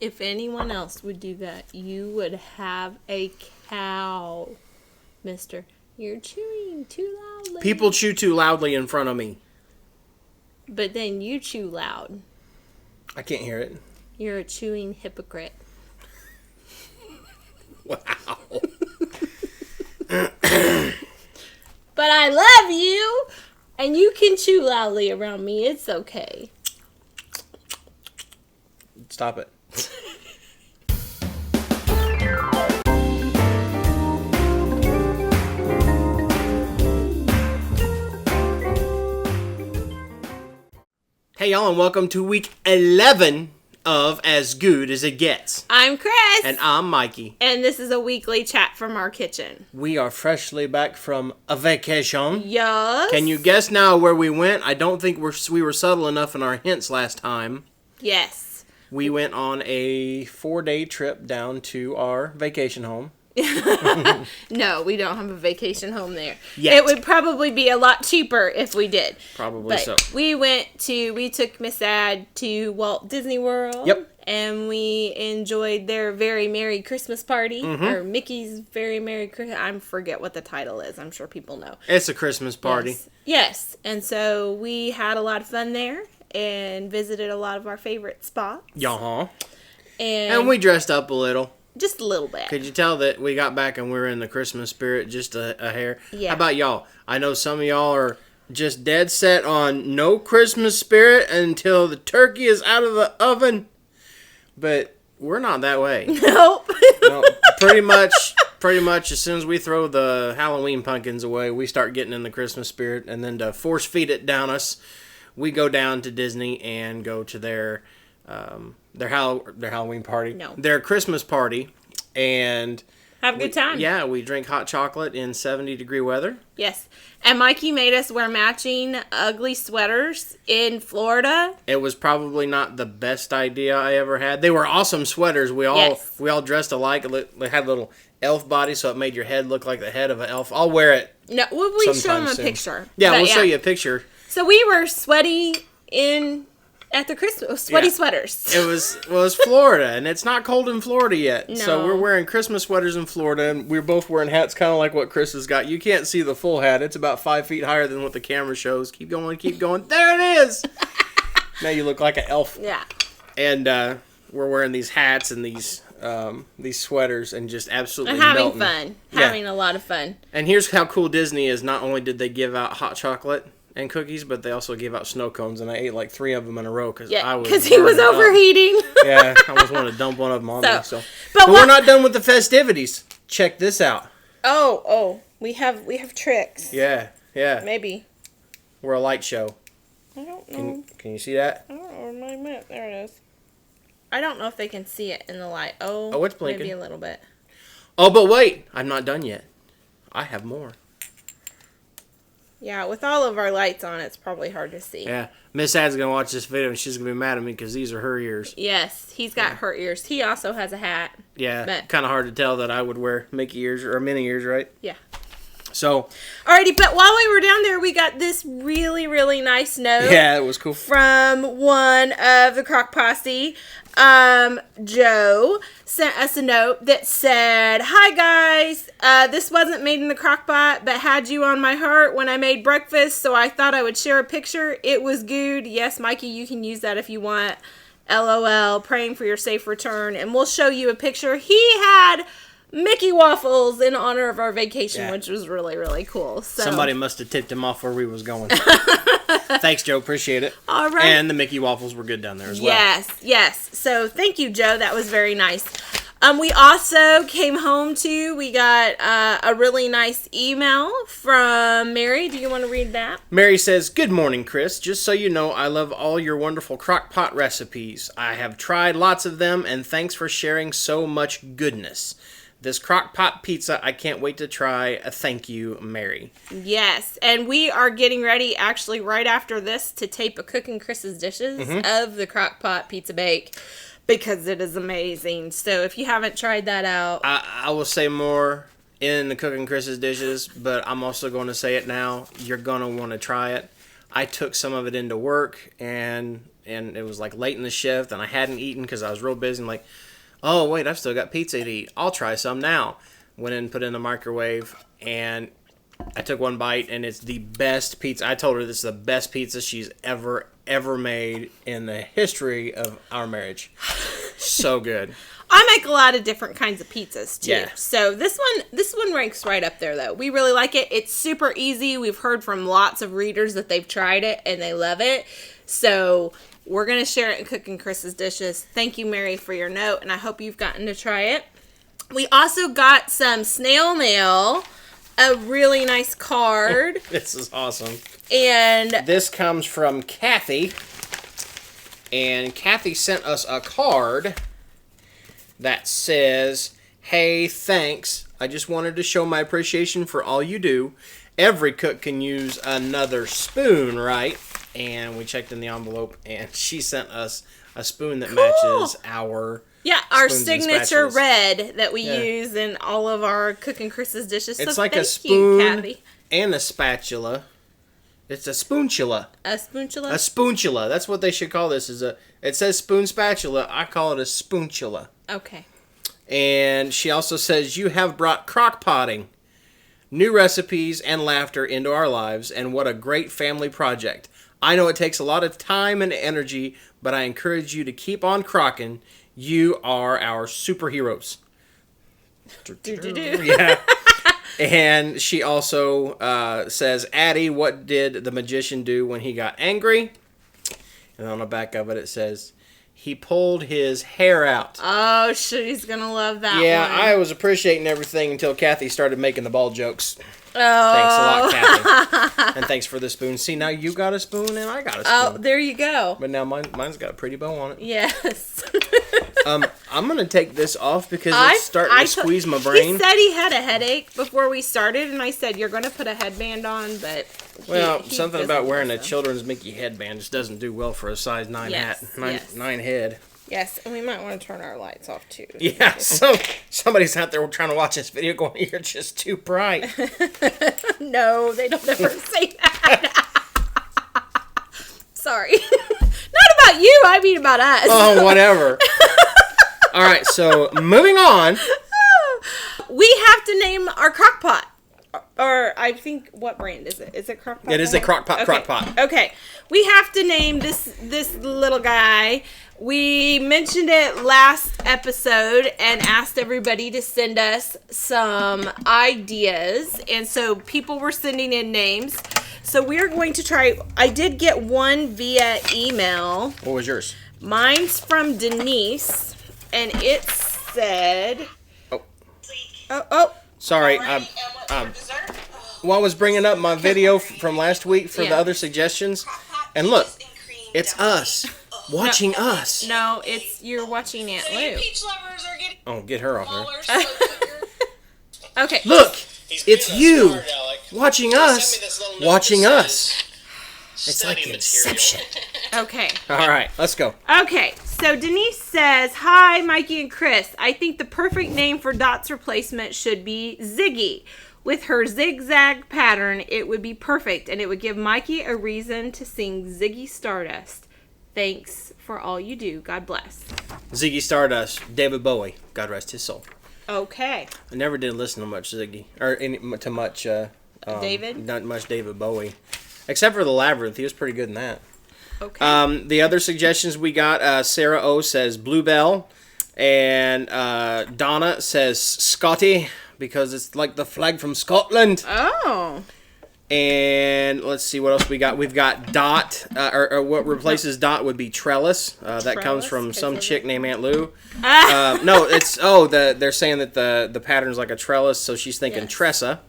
If anyone else would do that, you would have a cow, mister. You're chewing too loudly. People chew too loudly in front of me. But then you chew loud. I can't hear it. You're a chewing hypocrite. Wow. But I love you, and you can chew loudly around me. It's okay. Stop it. Hey y'all, and welcome to week 11 of As Good As It Gets. I'm Cris. And I'm Mikey. And this is a weekly chat from our kitchen. We are freshly back from a vacation. Yes. Can you guess now where we went? I don't think we were subtle enough in our hints last time. Yes. We went on a 4-day trip down to our vacation home. No, we don't have a vacation home there. Yet. It would probably be a lot cheaper if we did. Probably but so. We took Miss Ad to Walt Disney World. Yep. And we enjoyed their Very Merry Christmas party. Mm-hmm. Or Mickey's Very Merry Christmas. I forget what the title is. I'm sure people know. It's a Christmas party. Yes. And so we had a lot of fun there and visited a lot of our favorite spots. Yeah. And we dressed up a little. Just a little bit. Could you tell that we got back and we were in the Christmas spirit just a hair? Yeah. How about y'all? I know some of y'all are just dead set on no Christmas spirit until the turkey is out of the oven. But we're not that way. Nope. No, pretty much as soon as we throw the Halloween pumpkins away, we start getting in the Christmas spirit. And then to force feed it down us, we go down to Disney and go to their Halloween party. No. Their Christmas party. And Have a good time. Yeah, we drink hot chocolate in 70-degree weather. Yes. And Mikey made us wear matching ugly sweaters in Florida. It was probably not the best idea I ever had. They were awesome sweaters. We all dressed alike. They had little elf bodies, so it made your head look like the head of an elf. I'll wear it. No, we'll show them a soon. picture. Yeah, we'll show you a picture. So we were sweaty at the Christmas sweaters. It was Florida, and it's not cold in Florida yet. No. So we're wearing Christmas sweaters in Florida, and we're both wearing hats kind of like what Cris has got. You can't see the full hat. It's about 5 feet higher than what the camera shows. Keep going, keep going. There it is! Now you look like an elf. Yeah. And we're wearing these hats and these sweaters and just absolutely and having melting. fun. Yeah. Having a lot of fun. And here's how cool Disney is. Not only did they give out hot chocolate and cookies, but they also gave out snow cones, and I ate like 3 of them in a row because he was overheating. Yeah, I almost wanted to dump one of them on me. But we're not done with the festivities. Check this out. Oh, we have tricks. Yeah. Maybe. We're a light show. I don't know. Can you see that? I don't know where my map. There it is. I don't know if they can see it in the light. Oh, it's blinking. Maybe a little bit. Oh, but wait, I'm not done yet. I have more. Yeah, with all of our lights on, it's probably hard to see. Yeah, Miss Ad's gonna watch this video and she's gonna be mad at me because these are her ears. Yes, he's got her ears. He also has a hat. Yeah, kind of hard to tell that I would wear Mickey ears or Minnie ears, right? Yeah. So. Alrighty, but while we were down there, we got this really, really nice note. Yeah, it was cool. From one of the Crock Posse. Joe sent us a note that said, "Hi guys, this wasn't made in the crock pot, but had you on my heart when I made breakfast, so I thought I would share a picture. It was good. Yes, Mikey, you can use that if you want. LOL, praying for your safe return." And we'll show you a picture. He had Mickey waffles in honor of our vacation, which was really, really cool. So somebody must have tipped him off where we was going. Thanks, Joe. Appreciate it. All right. And the Mickey waffles were good down there as well. Yes. So thank you, Joe. That was very nice. We also came home we got a really nice email from Mary. Do you want to read that? Mary says, "Good morning, Cris. Just so you know, I love all your wonderful crock pot recipes. I have tried lots of them, and thanks for sharing so much goodness. This crock pot pizza, I can't wait to try. Thank you, Mary." Yes, and we are getting ready, actually, right after this, to tape a Cooking Chris's Dishes of the crock pot pizza bake, because it is amazing. So if you haven't tried that out... I will say more in the Cooking Chris's Dishes, but I'm also going to say it now. You're going to want to try it. I took some of it into work, and it was like late in the shift, and I hadn't eaten because I was real busy. I'm like, oh, wait, I've still got pizza to eat. I'll try some now. Went in, put it in the microwave, and I took one bite, and it's the best pizza. I told her this is the best pizza she's ever made in the history of our marriage. So good. I make a lot of different kinds of pizzas too. Yeah. So this one ranks right up there though. We really like it. It's super easy. We've heard from lots of readers that they've tried it and they love it. So we're going to share it in Cooking Chris's Dishes. Thank you, Mary, for your note, and I hope you've gotten to try it. We also got some snail mail, a really nice card. This is awesome. And this comes from Kathy. And Kathy sent us a card that says, hey, thanks. I just wanted to show my appreciation for all you do. Every cook can use another spoon, right? And we checked in the envelope, and she sent us a spoon that matches our signature red that we use in all of our Cooking Chris's Dishes. It's so like a thank spoon you, Kathy. And a spatula. It's a spoonchula. A spoonchula? A spoonchula. That's what they should call this. It says spoon spatula. I call it a spoonchula. Okay. And she also says, you have brought crock potting, new recipes, and laughter into our lives, and what a great family project. I know it takes a lot of time and energy, but I encourage you to keep on crocking. You are our superheroes. Yeah. And she also says, Addie, what did the magician do when he got angry? And on the back of it, it says, he pulled his hair out. Oh, she's going to love that Yeah, one. I was appreciating everything until Kathy started making the ball jokes. Oh. Thanks a lot, Kathy. And thanks for the spoon. See, now you got a spoon and I got a spoon. Oh, there you go. But now mine's got a pretty bow on it. Yes. I'm going to take this off because it's starting to squeeze my brain. He said he had a headache before we started, and I said, you're going to put a headband on, but he something about wearing a so. children's Mickey headband just doesn't do well for a size 9 hat. 9 head. Yes, and we might want to turn our lights off, too. Yeah, somebody's out there trying to watch this video going, you're just too bright. No, they don't ever say that. Sorry. Not about you, I mean about us. Oh, whatever. All right, so moving on. We have to name our crock pot. Or I think, what brand is it? Is it Crock Pot? It is a Crock Pot. Okay. Crock Pot. Okay. We have to name this little guy. We mentioned it last episode and asked everybody to send us some ideas. And so people were sending in names. So we are going to try. I did get one via email. What was yours? Mine's from Denise. And it said... Oh. Sorry, well, I was bringing up my video from last week for the other suggestions, and look, it's us watching us. No, you're watching Aunt Lou. Oh, get her off there. Okay. Look, it's you watching us, watching us. It's like Inception. Okay. All right, let's go. Okay, so Denise says, hi, Mikey and Cris. I think the perfect name for Dot's replacement should be Ziggy. With her zigzag pattern, it would be perfect, and it would give Mikey a reason to sing Ziggy Stardust. Thanks for all you do. God bless. Ziggy Stardust, David Bowie. God rest his soul. Okay. I never did listen to much Ziggy, or to much David? Not much David Bowie. Except for The Labyrinth. He was pretty good in that. Okay. The other suggestions we got, Sarah O says Bluebell. And Donna says Scotty, because it's like the flag from Scotland. Oh. And let's see what else we got. We've got Dot, or what replaces Dot would be Trellis. That comes from some chick named Aunt Lou. No, they're saying that the pattern's like a trellis, so she's thinking Tressa.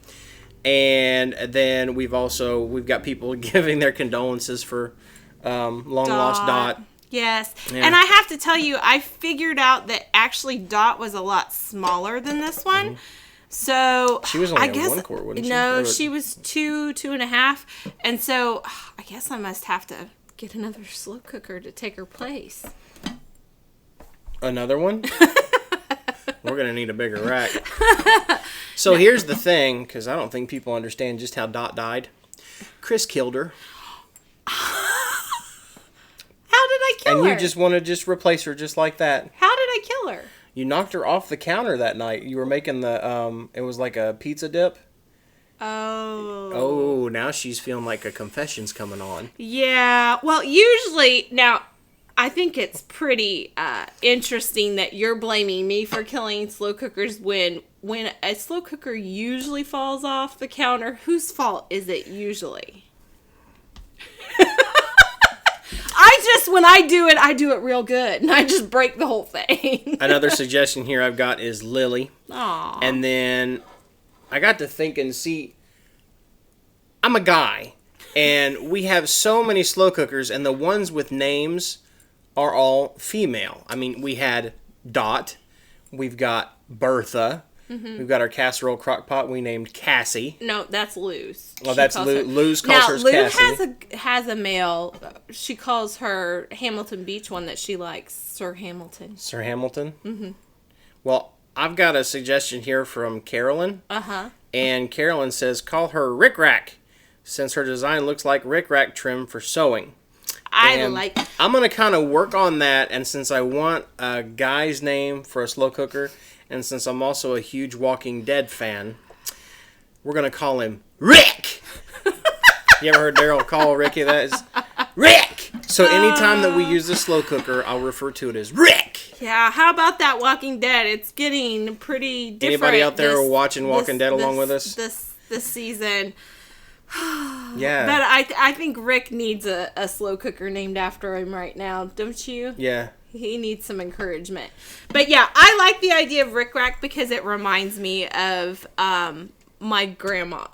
And then we've got people giving their condolences for long lost Dot. Yes. Yeah. And I have to tell you, I figured out that actually Dot was a lot smaller than this one. Mm-hmm. So she was only a 1 quart, wasn't she? No, she was 2.5. And so I guess I must have to get another slow cooker to take her place. Another one? We're going to need a bigger rack. So here's the thing, because I don't think people understand just how Dot died. Cris killed her. kill her? And you just want to just replace her just like that. How did I kill her? You knocked her off the counter that night. You were making it was like a pizza dip. Oh. Oh, now she's feeling like a confession's coming on. Yeah. Well, usually, now, I think it's pretty interesting that you're blaming me for killing slow cookers when a slow cooker usually falls off the counter. Whose fault is it usually? When I do it real good, and I just break the whole thing. Another suggestion here I've got is Lily. Aww. And then I got to thinking, see, I'm a guy, and we have so many slow cookers, and the ones with names are all female. I mean, we had Dot, we've got Bertha, we've got our casserole crock pot we named Cassie. No, that's Lou's. Well, that's Lou. Lou's calls hers Lou Cassie. has a male. She calls her Hamilton Beach one that she likes, Sir Hamilton. Sir Hamilton? Mm-hmm. Well, I've got a suggestion here from Carolyn. Uh-huh. And Carolyn says, call her Rick Rack, since her design looks like Rick Rack trim for sewing. I'm going to kind of work on that, and since I want a guy's name for a slow cooker, and since I'm also a huge Walking Dead fan, we're going to call him Rick! You ever heard Daryl call Ricky that? It's Rick! So anytime that we use the slow cooker, I'll refer to it as Rick! Yeah, how about that Walking Dead? It's getting pretty different. Anybody out there watching Walking Dead along with us? This season. Yeah. But I think Rick needs a slow cooker named after him right now, don't you? Yeah. He needs some encouragement. But yeah, I like the idea of Rick Rack because it reminds me of my grandma.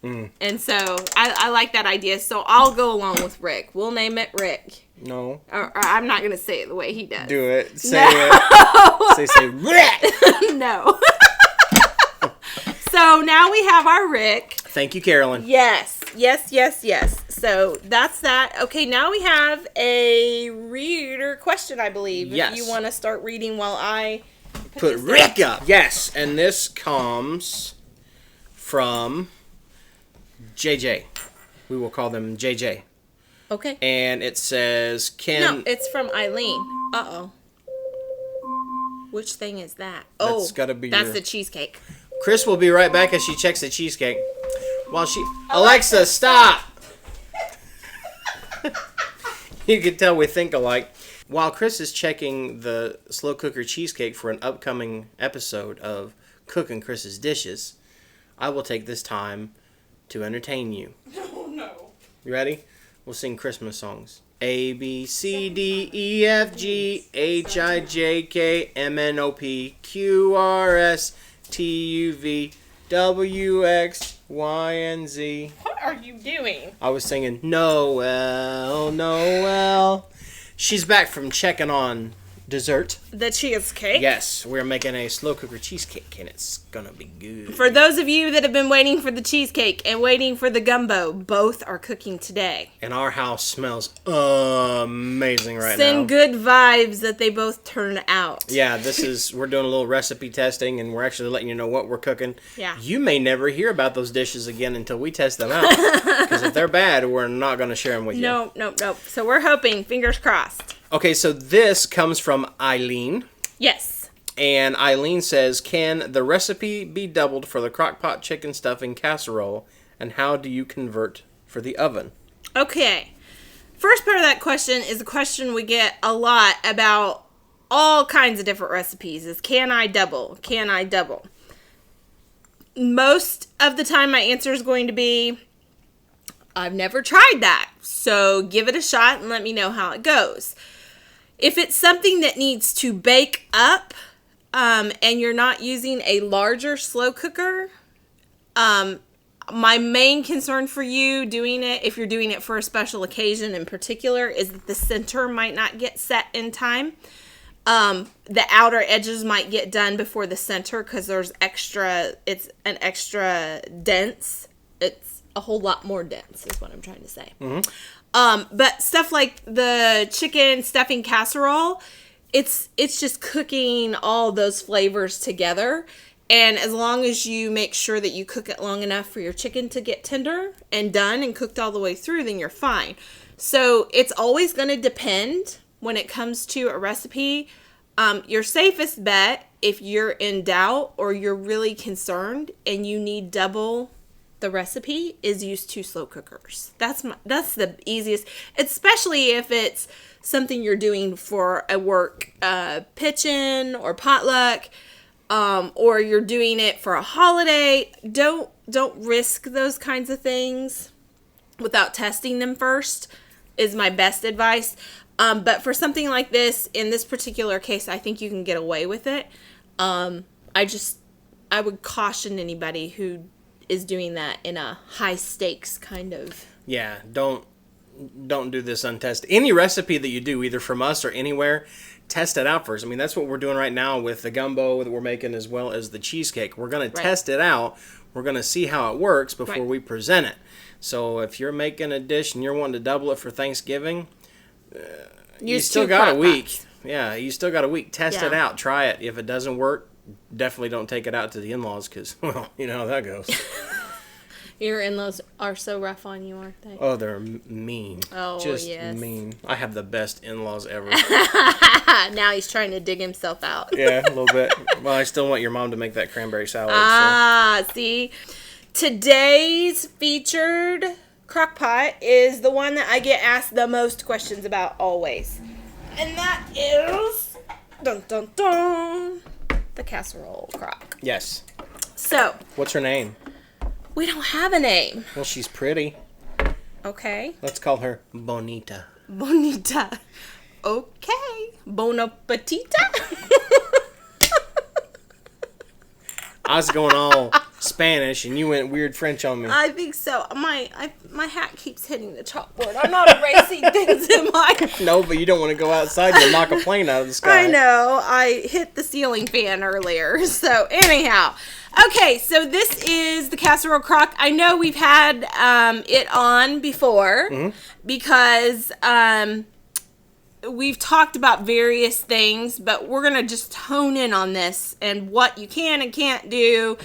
Mm. And so I like that idea. So I'll go along with Rick. We'll name it Rick. No. Or I'm not going to say it the way he does. Do it. Say it. Say Rick! No. So now we have our Rick. Thank you, Carolyn. Yes. So that's that. Okay, now we have a reader question, I believe. Yes. If you want to start reading while I put Rick up. Yes, and this comes from JJ. We will call them JJ. Okay. And it says, No, it's from Eileen. Uh-oh. Which thing is that? That's gotta be that's the cheesecake. Cris will be right back as she checks the cheesecake. While she... Alexa, stop! You can tell we think alike. While Cris is checking the slow cooker cheesecake for an upcoming episode of Cooking Chris's Dishes, I will take this time to entertain you. Oh, no. You ready? We'll sing Christmas songs. A, B, C, D, E, F, G, H, I, J, K, M, N, O, P, Q, R, S, T, U, V, W, X, Y, and Z. What are you doing? I was singing Noel, Noel. She's back from checking on dessert. The cheesecake? Yes, we're making a slow cooker cheesecake, and it's gonna be good. For those of you that have been waiting for the cheesecake and waiting for the gumbo, both are cooking today. And our house smells amazing right now. Send good vibes that they both turn out. Yeah, we're doing a little recipe testing, and we're actually letting you know what we're cooking. Yeah. You may never hear about those dishes again until we test them out. Because if they're bad, we're not going to share them with you. Nope. So we're hoping, fingers crossed. Okay, so this comes from Eileen. Yes. And Eileen says, can the recipe be doubled for the crock-pot chicken stuffing casserole? And how do you convert for the oven? Okay. First part of that question is a question we get a lot about all kinds of different recipes is, can I double? Can I double? Most of the time my answer is going to be, I've never tried that. So give it a shot and let me know how it goes. If it's something that needs to bake up and you're not using a larger slow cooker, my main concern for you doing it, if you're doing it for a special occasion in particular, is that the center might not get set in time. The outer edges might get done before the center because it's an extra dense. It's a whole lot more dense is what I'm trying to say. Mm-hmm. But stuff like the chicken stuffing casserole, it's just cooking all those flavors together. And as long as you make sure that you cook it long enough for your chicken to get tender and done and cooked all the way through, then you're fine. So it's always going to depend when it comes to a recipe. Your safest bet, if you're in doubt or you're really concerned and you need double the recipe, is use 2 slow cookers. That's the easiest, especially if it's something you're doing for a work pitch-in or potluck, or you're doing it for a holiday. Don't risk those kinds of things without testing them first, is my best advice. But for something like this, in this particular case, I think you can get away with it. I would caution anybody who is doing that in a high stakes kind of. Yeah, don't do this untested. Any recipe that you do, either from us or anywhere, test it out first. I mean, that's what we're doing right now with the gumbo that we're making, as well as the cheesecake. We're going to test it out. We're going to see how it works before we present it. So if you're making a dish and you're wanting to double it for Thanksgiving, you still got a week. Yeah, you still got a week. Test it out. Try it. If it doesn't work, definitely don't take it out to the in-laws, because, well, you know how that goes. Your in-laws are so rough on you, aren't they? Oh, they're mean. Oh, just yes. mean. I have the best in-laws ever. Now he's trying to dig himself out. Yeah, a little bit. Well, I still want your mom to make that cranberry salad. See? Today's featured crock pot is the one that I get asked the most questions about always. And that is, dun dun dun, the casserole crock. Yes. So. What's her name? We don't have a name. Well, she's pretty. Okay. Let's call her Bonita. Bonita. Okay. Bon appetita. I was going all Spanish, and you went weird French on me. I think so. My hat keeps hitting the chalkboard. I'm not erasing things in my... No, but you don't want to go outside and knock a plane out of the sky. I know. I hit the ceiling fan earlier. So, anyhow. Okay, so this is the casserole crock. I know we've had it on before because we've talked about various things, but we're going to just hone in on this and what you can and can't do.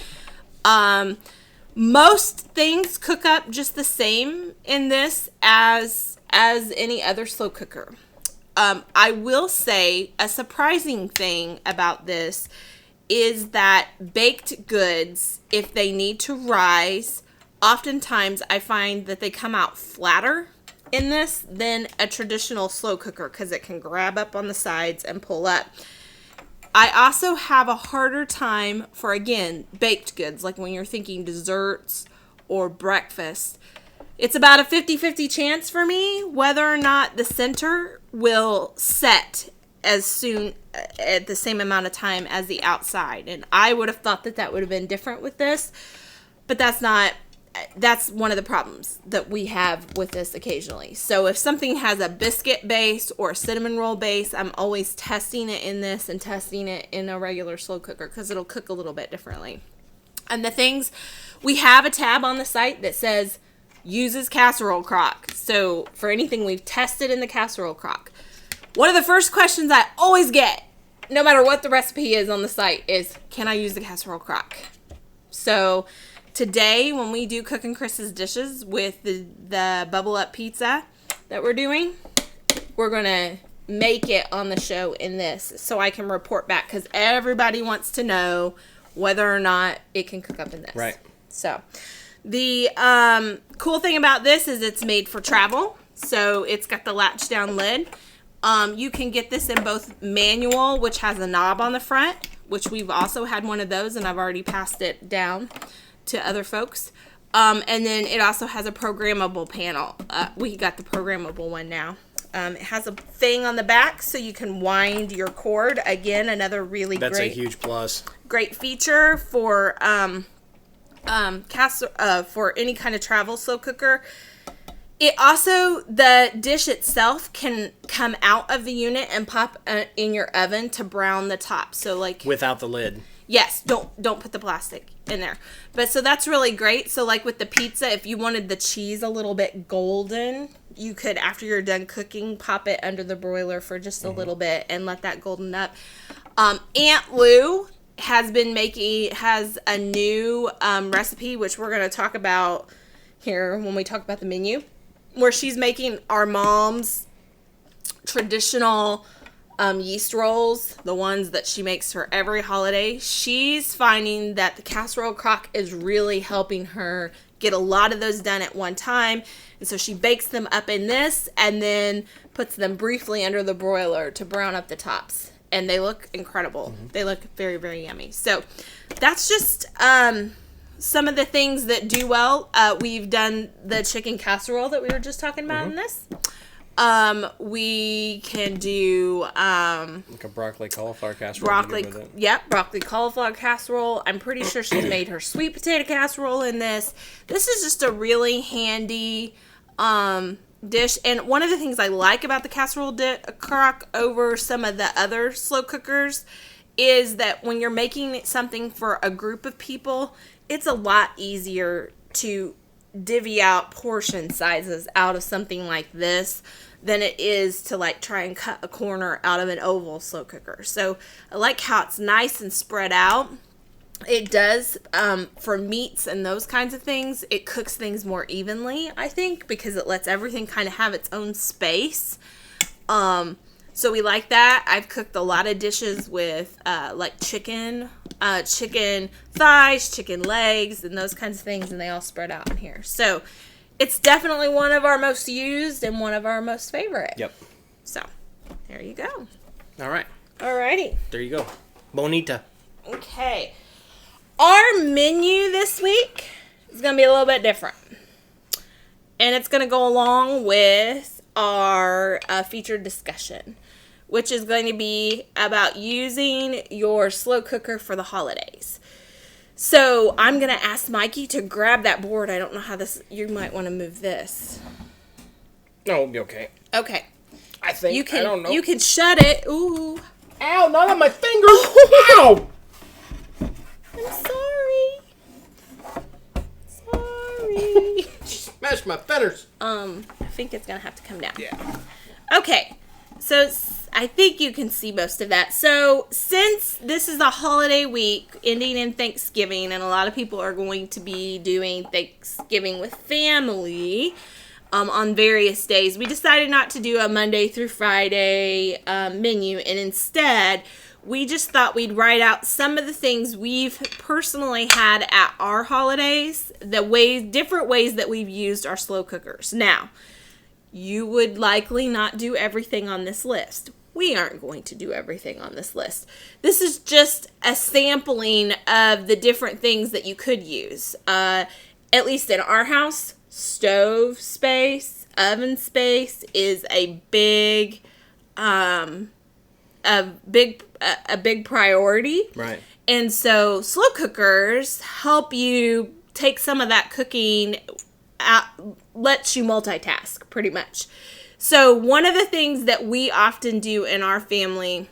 Most things cook up just the same in this as any other slow cooker. I will say a surprising thing about this is that baked goods, if they need to rise, oftentimes I find that they come out flatter in this than a traditional slow cooker, because it can grab up on the sides and pull up. I also have a harder time for, again, baked goods, like when you're thinking desserts or breakfast. It's about a 50-50 chance for me whether or not the center will set as soon at the same amount of time as the outside. And I would have thought that would have been different with this, but that's one of the problems that we have with this occasionally. So if something has a biscuit base or a cinnamon roll base, I'm always testing it in this and testing it in a regular slow cooker, because it'll cook a little bit differently. And the things, we have a tab on the site that says uses casserole crock. So for anything we've tested in the casserole crock, one of the first questions I always get, no matter what the recipe is on the site, is, can I use the casserole crock? So today, when we do Cookin' Chris's dishes with the bubble up pizza that we're doing, we're going to make it on the show in this so I can report back, because everybody wants to know whether or not it can cook up in this. Right. So the cool thing about this is it's made for travel. So it's got the latch down lid. You can get this in both manual, which has a knob on the front, which we've also had one of those, and I've already passed it down to other folks. And then it also has a programmable panel. We got the programmable one now. It has a thing on the back so you can wind your cord. Again, another really That's a huge plus. Great feature for for any kind of travel slow cooker. It also, the dish itself can come out of the unit and pop in your oven to brown the top. So like without the lid. Yes, don't put the plastic in there. But so that's really great. So like with the pizza, if you wanted the cheese a little bit golden, you could, after you're done cooking, pop it under the broiler for just a little bit and let that golden up. Aunt Lou has a new recipe, which we're going to talk about here when we talk about the menu, where she's making our mom's traditional yeast rolls, the ones that she makes for every holiday, she's finding that the casserole crock is really helping her get a lot of those done at one time. And so she bakes them up in this and then puts them briefly under the broiler to brown up the tops. And they look incredible. Mm-hmm. They look very, very yummy. So that's just some of the things that do well. We've done the chicken casserole that we were just talking about in this. We can do like a broccoli cauliflower casserole. Broccoli cauliflower casserole. I'm pretty sure she's made her sweet potato casserole in this. This is just a really handy dish. And one of the things I like about the casserole crock over some of the other slow cookers is that when you're making something for a group of people, it's a lot easier to divvy out portion sizes out of something like this than it is to like try and cut a corner out of an oval slow cooker. So I like how it's nice and spread out. It does, for meats and those kinds of things, it cooks things more evenly, I think, because it lets everything kind of have its own space. So we like that. I've cooked a lot of dishes with like chicken thighs, chicken legs, and those kinds of things, and they all spread out in here. So it's definitely one of our most used and one of our most favorite. Yep. So there you go. All right. Alrighty. There you go. Bonita. Okay. Our menu this week is going to be a little bit different. And it's going to go along with our featured discussion, which is going to be about using your slow cooker for the holidays. So I'm going to ask Mikey to grab that board. I don't know how this, you might want to move this. No, it'll be okay. Okay. I think, I don't know. You can shut it. Ooh. Ow, not on my finger. Ow. I'm sorry. Smashed my feathers. I think it's going to have to come down. Yeah. Okay. So I think you can see most of that. So since this is a holiday week ending in Thanksgiving, and a lot of people are going to be doing Thanksgiving with family on various days, we decided not to do a Monday through Friday menu, and instead we just thought we'd write out some of the things we've personally had at our holidays, different ways that we've used our slow cookers. Now, you would likely not do everything on this list. We aren't going to do everything on this list. This is just a sampling of the different things that you could use. At least in our house, stove space, oven space is a big priority. Right. And so slow cookers help you take some of that cooking out, lets you multitask pretty much. So one of the things that we often do in our family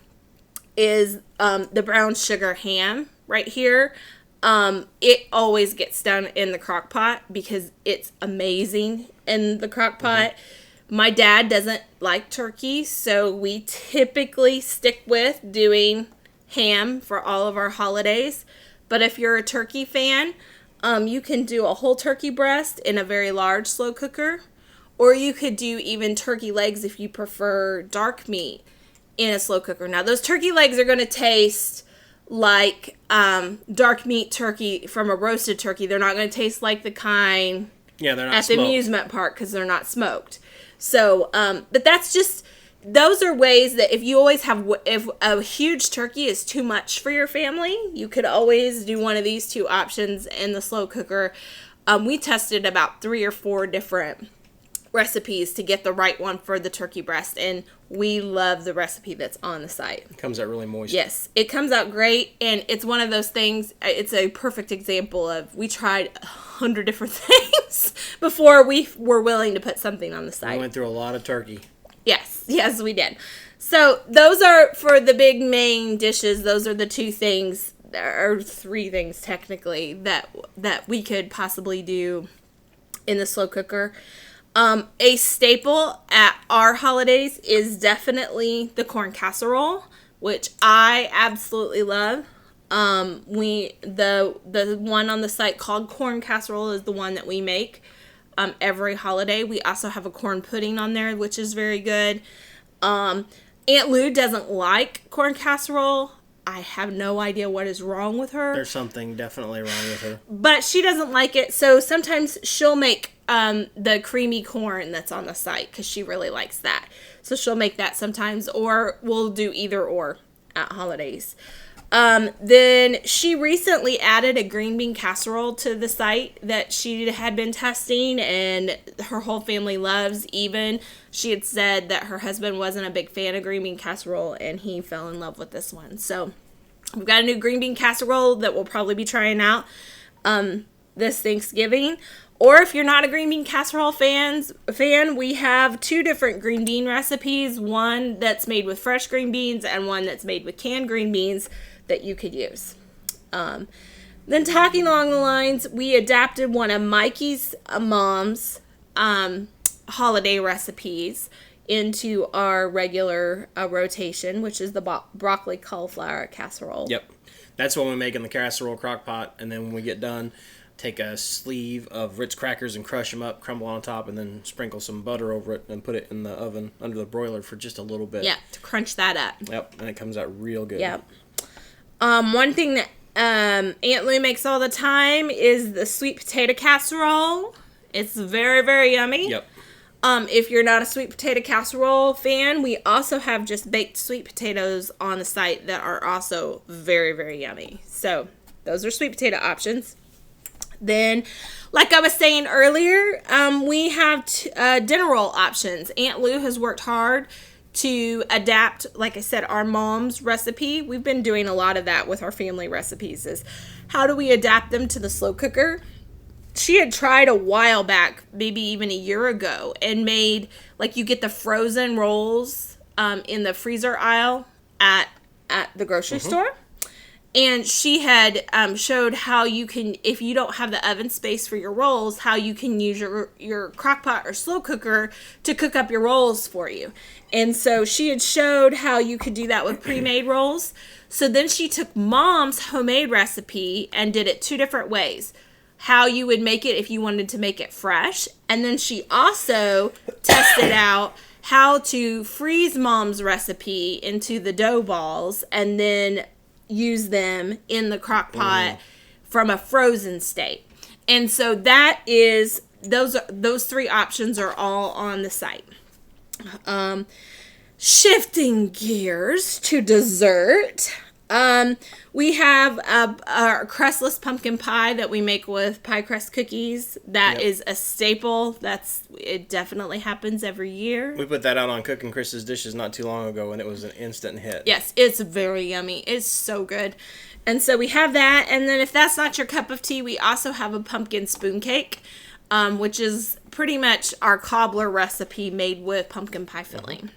is the brown sugar ham right here. It always gets done in the crock pot because it's amazing in the crock pot. Mm-hmm. My dad doesn't like turkey, so we typically stick with doing ham for all of our holidays. But if you're a turkey fan, you can do a whole turkey breast in a very large slow cooker. Or you could do even turkey legs if you prefer dark meat in a slow cooker. Now, those turkey legs are going to taste like dark meat turkey from a roasted turkey. They're not going to taste like the kind they're not at smoked. The amusement park because they're not smoked. So, but that's just, those are ways that if a huge turkey is too much for your family, you could always do one of these two options in the slow cooker. We tested about 3 or 4 different recipes to get the right one for the turkey breast, and we love the recipe that's on the site. It comes out really moist. Yes, it comes out great, and it's one of those things, it's a perfect example of we tried 100 different things before we were willing to put something on the site. We went through a lot of turkey. Yes, we did. So those are, for the big main dishes, those are the 2 things, or 3 things technically, that we could possibly do in the slow cooker. A staple at our holidays is definitely the corn casserole, which I absolutely love. The one on the site called corn casserole is the one that we make every holiday. We also have a corn pudding on there, which is very good. Aunt Lou doesn't like corn casserole. I have no idea what is wrong with her. There's something definitely wrong with her. But she doesn't like it, so sometimes she'll make the creamy corn that's on the site because she really likes that. So she'll make that sometimes, or we'll do either or at holidays. Then she recently added a green bean casserole to the site that she had been testing and her whole family loves. Even she had said that her husband wasn't a big fan of green bean casserole and he fell in love with this one. So we've got a new green bean casserole that we'll probably be trying out this Thanksgiving. Or if you're not a green bean casserole fan, we have 2 different green bean recipes. One that's made with fresh green beans and one that's made with canned green beans that you could use. Then talking along the lines, we adapted one of Mikey's mom's holiday recipes into our regular rotation, which is the broccoli cauliflower casserole. Yep. That's what we make in the casserole crock pot, and then when we get done, take a sleeve of Ritz crackers and crush them up, crumble on top, and then sprinkle some butter over it and put it in the oven under the broiler for just a little bit. Yeah, to crunch that up. Yep, and it comes out real good. Yep. One thing that Aunt Lou makes all the time is the sweet potato casserole. It's very, very yummy. Yep. If you're not a sweet potato casserole fan, we also have just baked sweet potatoes on the site that are also very, very yummy. So those are sweet potato options. Then, like I was saying earlier, we have dinner roll options. Aunt Lou has worked hard to adapt, like I said, our mom's recipe. We've been doing a lot of that with our family recipes, is how do we adapt them to the slow cooker? She had tried a while back, maybe even a year ago, and made, like, you get the frozen rolls in the freezer aisle at the grocery store. And she had showed how you can, if you don't have the oven space for your rolls, how you can use your crock pot or slow cooker to cook up your rolls for you. And so she had showed how you could do that with pre-made rolls. So then she took Mom's homemade recipe and did it 2 different ways. How you would make it if you wanted to make it fresh. And then she also tested out how to freeze Mom's recipe into the dough balls and then use them in the crock pot from a frozen state. And so that is, those 3 options are all on the site. Shifting gears to dessert, we have our crustless pumpkin pie that we make with pie crust cookies. That is a staple. It definitely happens every year. We put that out on Cooking Chris's Dishes not too long ago, and it was an instant hit. Yes, it's very yummy. It's so good. And so we have that. And then if that's not your cup of tea, we also have a pumpkin spoon cake, which is pretty much our cobbler recipe made with pumpkin pie filling.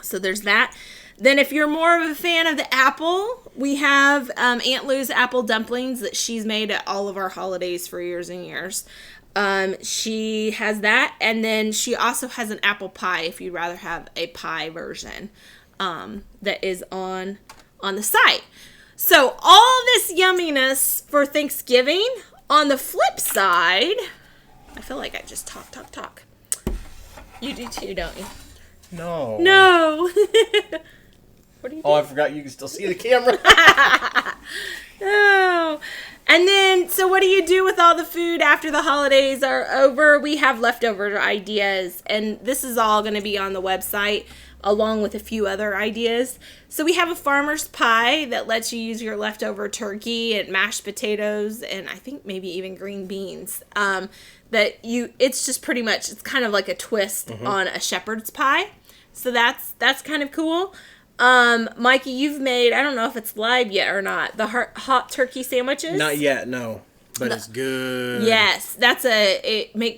So there's that. Then if you're more of a fan of the apple, we have Aunt Lou's apple dumplings that she's made at all of our holidays for years and years. She has that, and then she also has an apple pie if you'd rather have a pie version that is on the site. So all this yumminess for Thanksgiving. On the flip side, I feel like I just talk. You do too, don't you? No. What are you doing? Oh, I forgot you can still see the camera. Oh. And then, so what do you do with all the food after the holidays are over? We have leftover ideas, and this is all going to be on the website along with a few other ideas. So we have a farmer's pie that lets you use your leftover turkey and mashed potatoes and I think maybe even green beans. It's just pretty much, it's kind of like a twist on a shepherd's pie. So that's kind of cool. Mikey, you've made, I don't know if it's live yet or not, the hot turkey sandwiches. Not yet, no. But it's good. Yes,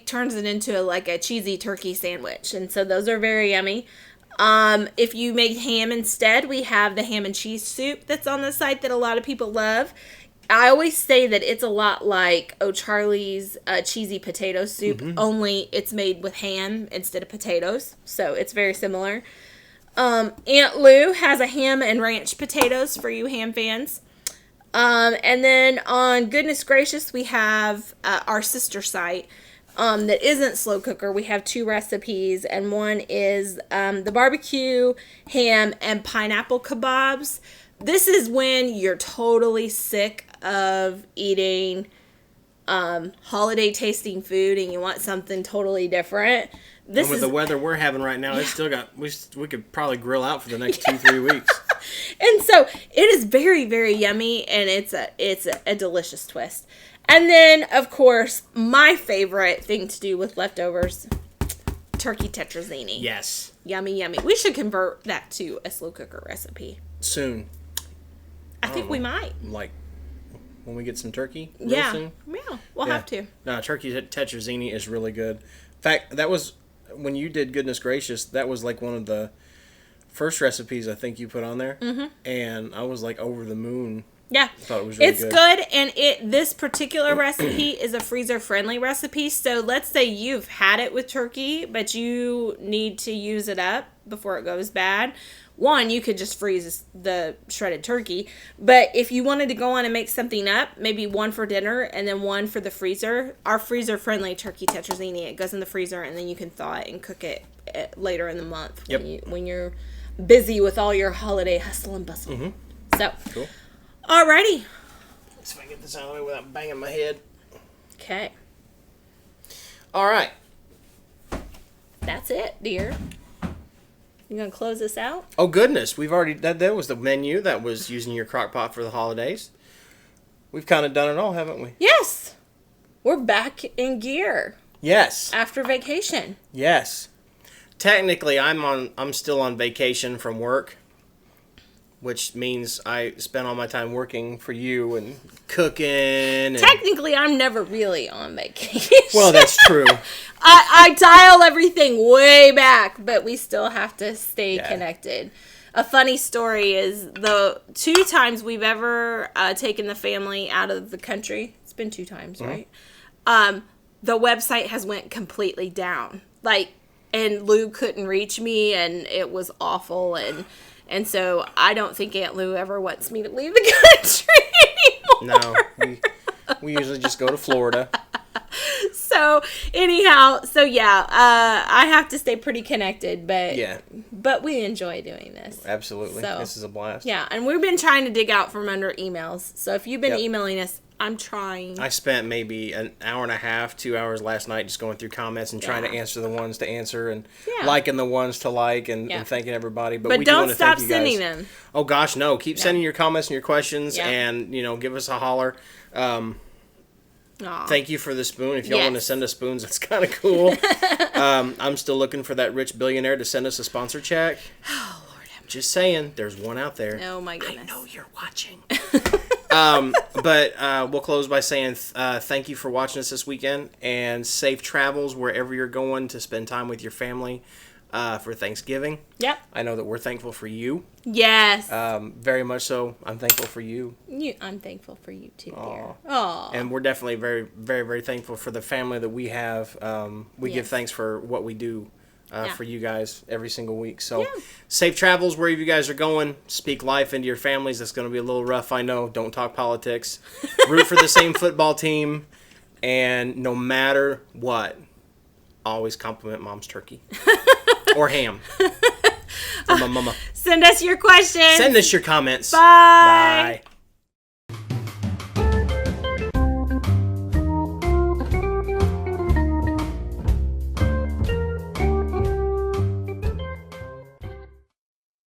turns it into like a cheesy turkey sandwich. And so those are very yummy. If you make ham instead, we have the ham and cheese soup that's on the site that a lot of people love. I always say that it's a lot like O'Charlie's cheesy potato soup, only it's made with ham instead of potatoes. So it's very similar. Aunt Lou has a ham and ranch potatoes for you ham fans. And then on Goodness Gracious, we have our sister site, that isn't slow cooker. We have 2 recipes, and one is the barbecue, ham, and pineapple kebabs. This is when you're totally sick of eating holiday tasting food and you want something totally different. And with the weather we're having right now, it's still got, we could probably grill out for the next 2-3 weeks. And so it is very, very yummy, and it's a delicious twist. And then, of course, my favorite thing to do with leftovers, turkey tetrazzini. Yes. Yummy, yummy. We should convert that to a slow cooker recipe. Soon. I think we might. Like, when we get some turkey real soon? Yeah, we'll have to. No, turkey tetrazzini is really good. In fact, that was, when you did Goodness Gracious, that was like one of the first recipes I think you put on there. Mm-hmm. And I was like over the moon. Yeah. I thought it was really good. And this particular recipe is a freezer-friendly recipe. So let's say you've had it with turkey, but you need to use it up before it goes bad. One, you could just freeze the shredded turkey. But if you wanted to go on and make something up, maybe one for dinner and then one for the freezer, our freezer-friendly turkey tetrazzini, it goes in the freezer and then you can thaw it and cook it later in the month when you're busy with all your holiday hustle and bustle. Mm-hmm. So, cool. Alrighty. Let's see if I can get this out of the way without banging my head. Okay. All right. That's it, dear. You gonna close this out? Oh goodness, we've already that was the menu that was using your crock pot for the holidays. We've kind of done it all, haven't we? Yes. We're back in gear. Yes. After vacation. Yes. Technically, I'm still on vacation from work, which means I spend all my time working for you and cooking. And... Technically, I'm never really on vacation. Well, that's true. I dial everything way back, but we still have to stay connected. A funny story is the 2 times we've ever taken the family out of the country. It's been 2 times, right? The website has went completely down. And Lou couldn't reach me, and it was awful, and so I don't think Aunt Lou ever wants me to leave the country anymore. No, we usually just go to Florida. So anyhow, I have to stay pretty connected, but we enjoy doing this. Absolutely, so, this is a blast. Yeah, and we've been trying to dig out from under emails. So if you've been emailing us, I'm trying. I spent maybe an hour and a half, 2 hours last night just going through comments and trying to answer the ones to answer and liking the ones to like and thanking everybody. But we don't do stop want to thank you guys. sending them. Oh gosh, no! Keep sending your comments and your questions, and give us a holler. Thank you for the spoon. If y'all want to send us spoons, that's kind of cool. I'm still looking for that rich billionaire to send us a sponsor check. Oh Lord, just saying, there's one out there. Oh my goodness! I know you're watching. But we'll close by saying thank you for watching us this weekend, and safe travels wherever you're going to spend time with your family for Thanksgiving. Yep. I know that we're thankful for you. Yes. Very much so. I'm thankful for you. I'm thankful for you too, dear. Aww. And we're definitely very, very, very thankful for the family that we have. We give thanks for what we do. For you guys every single week. So safe travels wherever you guys are going. Speak life into your families. That's going to be a little rough, I know. Don't talk politics. Root for the same football team. And no matter what, always compliment mom's turkey. Or ham. From my mama. Send us your questions. Send us your comments. Bye. Bye.